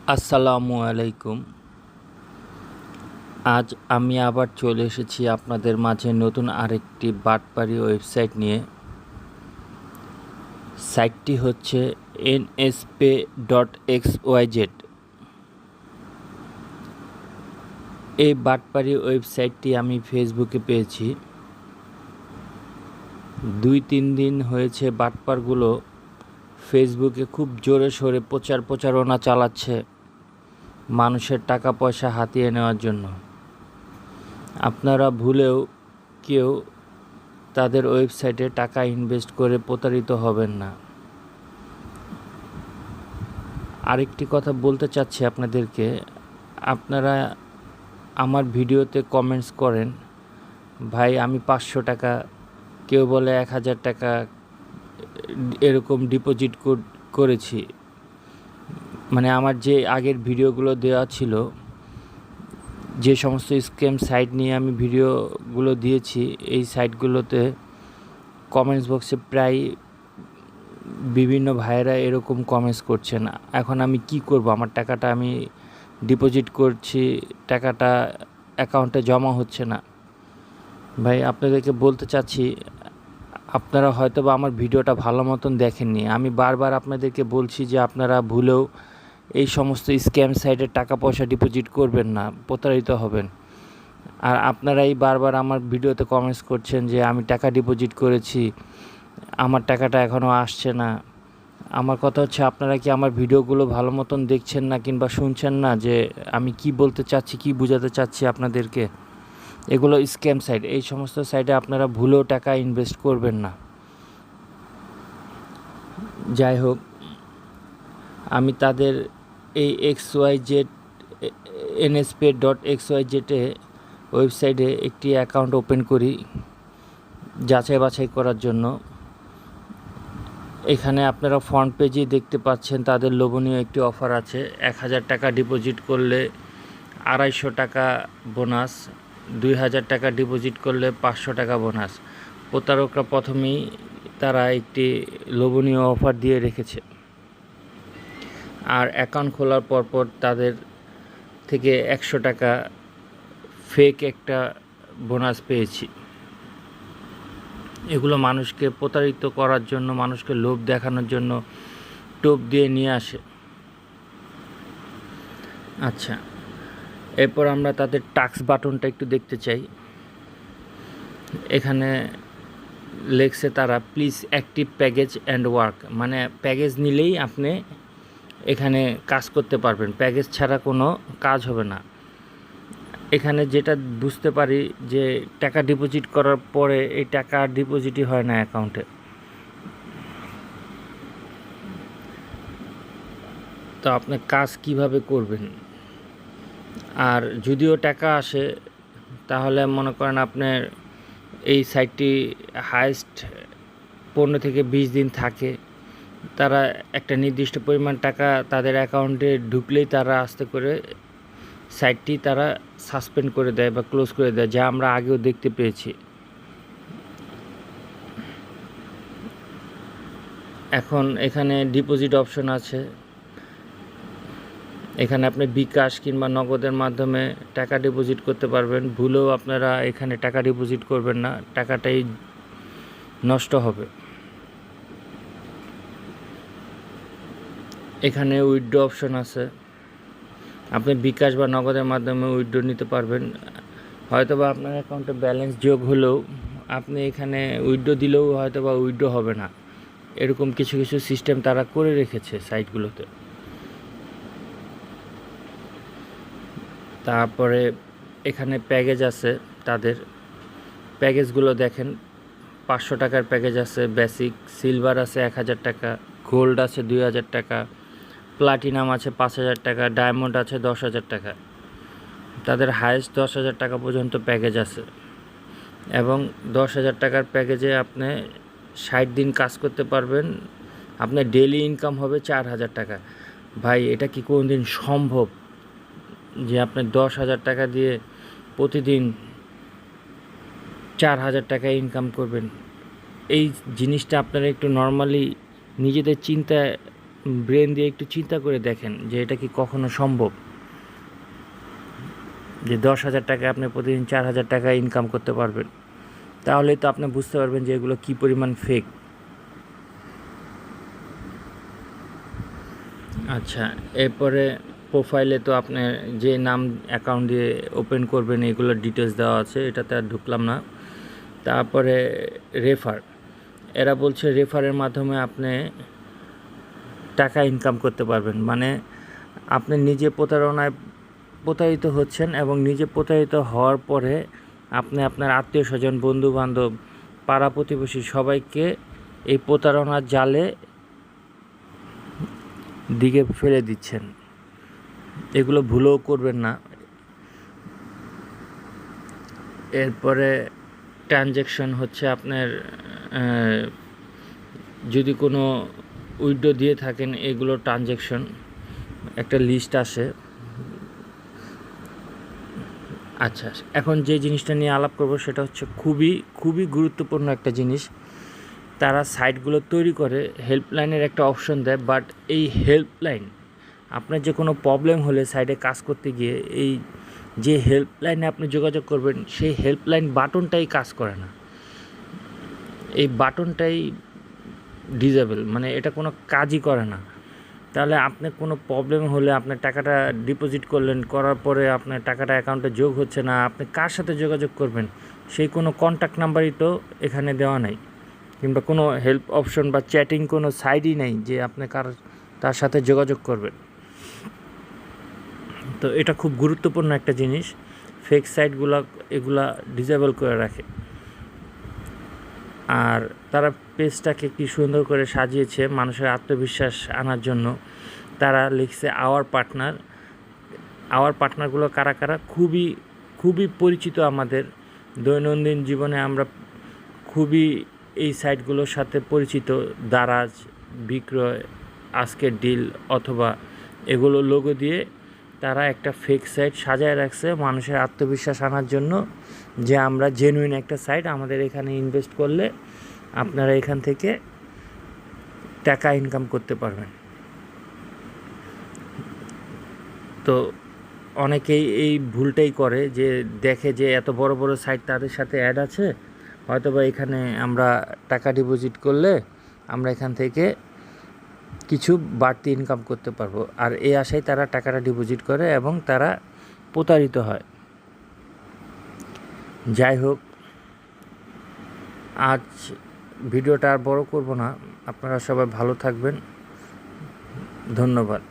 আসসালামু আলাইকুম। আজ আমি আবার চলে এসেছি আপনাদের মাঝে নতুন আরেকটি বাটপারি ওয়েবসাইট নিয়ে। সাইটটি হচ্ছে nspay.xyz। এই বাটপারি ওয়েবসাইটটি আমি ফেসবুকে পেয়েছি। 2-3 দিন হয়েছে বাটপারগুলো ফেসবুকে খুব জোরে সোরে প্রচারণা চালাচ্ছে মানুষের টাকা পয়সা হাতিয়ে নেওয়ার জন্য। আপনারা ভুলেও কেউ তাদের ওয়েবসাইটে টাকা ইনভেস্ট করে প্রতারিত হবেন না। আরেকটি কথা বলতে চাচ্ছি আপনাদেরকে, আপনারা আমার ভিডিওতে কমেন্টস করেন, ভাই আমি 500 টাকা, কেউ বলে 1000 টাকা এরকম ডিপোজিট করেছি। মানে আমার যে আগের ভিডিওগুলো দেওয়া ছিল, যে সমস্ত স্ক্যাম সাইট নিয়ে আমি ভিডিওগুলো দিয়েছি, এই সাইটগুলোতে কমেন্টস বক্সে প্রায় বিভিন্ন ভাইয়েরা এরকম কমেন্টস করছেন। এখন আমি কি করব? আমার টাকাটা আমি ডিপোজিট করছি, টাকাটা অ্যাকাউন্টে জমা হচ্ছে না। ভাই আপনাদেরকে বলতে চাচ্ছি, আপনারা হয়তো বা আমার ভিডিওটা ভালো মতন দেখেননি। আমি বারবার আপনাদেরকে বলছি যে আপনারা ভুলেও এই সমস্ত স্ক্যাম সাইটে টাকা পয়সা ডিপোজিট করবেন না, প্রতারিত হবেন। আর আপনারাই বারবার আমার ভিডিওতে কমেন্টস করছেন যে আমি টাকা ডিপোজিট করেছি, আমার টাকাটা এখনও আসছে না। আমার কথা হচ্ছে, আপনারা কি আমার ভিডিওগুলো ভালো মতন দেখছেন না কিংবা শুনছেন না যে আমি কি বলতে চাচ্ছি, কি বোঝাতে চাচ্ছি আপনাদেরকে? এগুলো স্ক্যাম সাইট। এই সমস্ত সাইটে আপনারা ভুলেও টাকা ইনভেস্ট করবেন না। যাই হোক, আমি তাদের এই nspay.xyz ওয়েবসাইটে একটি অ্যাকাউন্ট ওপেন করি যাচাই বাছাই করার জন্য। এখানে আপনারা ফ্রন্ট পেজেই দেখতে পাচ্ছেন তাদের লোভনীয় একটি অফার আছে। 1000 টাকা ডিপোজিট করলে 250 টাকা বোনাস, 2000 টাকা ডিপোজিট করলে 500 টাকা বোনাস। প্রতারকরা প্রথমেই তারা একটি লোভনীয় অফার দিয়ে রেখেছে। আর অ্যাকাউন্ট খোলার পরপর তাদের থেকে 100 টাকা ফেক একটা বোনাস পেয়েছি। এগুলো মানুষকে প্রতারিত করার জন্য, মানুষকে লোভ দেখানোর জন্য টোপ দিয়ে নিয়ে আসে। আচ্ছা, এরপর আমরা তাদের টাস্ক বাটনটা একটু দেখতে চাই। এখানে লেখছে তারা please active package and work, মানে প্যাকেজ নিলেই আপনি এখানে কাজ করতে পারবেন, প্যাকেজ ছাড়া কোনো কাজ হবে না। এখানে যেটা বুঝতে পারি যে টাকা ডিপোজিট করার পরে এই টাকা আর ডিপোজিটই হয় না অ্যাকাউন্টে। তো আপনি কাজ কিভাবে করবেন? আর যদিও টাকা আসে, তাহলে মনে করেন আপনার এই সাইটটি হাইয়েস্ট 15 থেকে 20 দিন থাকে। তারা একটা নির্দিষ্ট পরিমাণ টাকা তাদের অ্যাকাউন্টে ঢুকলেই তারা আস্তে করে সাইটটি তারা সাসপেন্ড করে দেয় বা ক্লোজ করে দেয়, যা আমরা আগেও দেখতে পেয়েছি। এখন এখানে ডিপোজিট অপশন আছে। এখানে আপনি বিকাশ কিংবা নগদের মাধ্যমে টাকা ডিপোজিট করতে পারবেন। ভুলেও আপনারা এখানে টাকা ডিপোজিট করবেন না, টাকাটাই নষ্ট হবে। এখানে উইথড্র অপশন আছে, আপনি বিকাশ বা নগদের মাধ্যমে উইথড্র নিতে পারবেন। হয়তো বা আপনার অ্যাকাউন্টে ব্যালেন্স যোগ হলেও আপনি এখানে উইথড্র দিলেও হয়তো বা উইথড্র হবে না। এরকম কিছু কিছু সিস্টেম তারা করে রেখেছে সাইটগুলোতে। তারপরে এখানে প্যাকেজ আছে, তাদের প্যাকেজগুলো দেখেন। 500 টাকার প্যাকেজ আছে, বেসিক, সিলভার আছে 1000 টাকা, গোল্ড আছে 2000 টাকা, প্লাটিনাম আছে 5000 টাকা, ডায়মন্ড আছে 10,000 টাকা। তাদের হায়েস্ট 10,000 টাকা পর্যন্ত প্যাকেজ আছে। এবং 10,000 টাকার প্যাকেজে আপনি 60 দিন কাজ করতে পারবেন। আপনার ডেইলি ইনকাম হবে 4,000 টাকা। ভাই এটা কি কোনো দিন সম্ভব যে আপনি 10,000 টাকা দিয়ে প্রতিদিন 4,000 টাকা ইনকাম করবেন? এই জিনিসটা আপনারা একটু নর্মালি নিজেদের চিন্তায় ব্রেন দিয়ে একটু চিন্তা করে দেখেন যে এটা কি কখনো সম্ভব যে 10,000 টাকা আপনি প্রতিদিন 4,000 টাকা ইনকাম করতে পারবেন। তাহলেই তো আপনি বুঝতে পারবেন যে এগুলো কী পরিমাণ ফেক। আচ্ছা, এরপরে প্রোফাইলে তো আপনার যে নাম অ্যাকাউন্ট দিয়ে ওপেন করবেন এগুলোর ডিটেলস দেওয়া আছে, এটাতে আর ঢুকলাম না। তারপরে রেফার, এরা বলছে রেফারের মাধ্যমে আপনি টাকা ইনকাম করতে পারবেন। মানে আপনি নিজে প্রতারিত হচ্ছেন এবং নিজে প্রতারিত হওয়ার পরে আপনি আপনার আত্মীয় স্বজন, বন্ধুবান্ধব, পাড়া প্রতিবেশী সবাইকে এই প্রতারণার জালে দিকে ফেলে দিচ্ছেন। এগুলো ভুলেও করবেন না। এরপরে ট্রানজ্যাকশন হচ্ছে আপনার যদি কোনো উইথড্র দিয়ে থাকেন এগুলো ট্রানজ্যাকশন একটা লিস্ট আসে। আচ্ছা, এখন যে জিনিসটা নিয়ে আলাপ করব সেটা হচ্ছে খুবই গুরুত্বপূর্ণ একটা জিনিস। তারা সাইটগুলো তৈরি করে হেল্পলাইনের একটা অপশন দেয়, বাট এই হেল্পলাইন আপনার যে কোনো প্রবলেম হলে সাইটে কাজ করতে গিয়ে এই যে হেল্পলাইনে আপনি যোগাযোগ করবেন সেই হেল্পলাইন বাটনটাই কাজ করে না। এই বাটনটাই ডিসেবল, মানে এটা কোনো কাজই করে না। তাহলে আপনি কোনো প্রবলেম হলে আপনার টাকাটা ডিপোজিট করলেন, করার পরে আপনার টাকাটা অ্যাকাউন্টে যোগ হচ্ছে না, আপনি কার সাথে যোগাযোগ করবেন সেই কোনো কন্ট্যাক্ট নাম্বারই তো এখানে দেওয়া নাই, কিংবা কোনো হেল্প অপশন বা চ্যাটিং কোনো সাইটই নেই যে আপনি তার সাথে যোগাযোগ করবেন। তো এটা খুব গুরুত্বপূর্ণ একটা জিনিস। ফেক এগুলা ডিসেবল করে রাখে। আর তারা পেজটাকে কি সুন্দর করে সাজিয়েছে মানুষের আত্মবিশ্বাস আনার জন্য। তারা লিখছে আওয়ার পার্টনারগুলো কারা কারা, খুবই পরিচিত আমাদের দৈনন্দিন জীবনে। আমরা খুবই এই সাইটগুলোর সাথে পরিচিত। দারাজ, বিক্রয়, আজকের ডিল অথবা এগুলো লোগো দিয়ে তারা একটা ফেক সাইট সাজায় রাখছে মানুষের আত্মবিশ্বাস আনার জন্য, যে আমরা জেনুইন একটা সাইট, আমাদের এখানে ইনভেস্ট করলে আপনারা এখান থেকে টাকা ইনকাম করতে পারবেন। তো অনেকেই এই ভুলটাই করে যে দেখে যে এত বড় বড় সাইট তাদের সাথে অ্যাড আছে, হয়তোবা এখানে আমরা টাকা ডিপোজিট করলে আমরা এখান থেকে কিছু বাড়তি ইনকাম করতে পারবো, আর এই আশায় তারা টাকাটা ডিপোজিট করে এবং তারা প্রতারিত হয়। যাই হোক, আজ ভিডিওটা আর বড় করব না। আপনারা সবাই ভালো থাকবেন। ধন্যবাদ।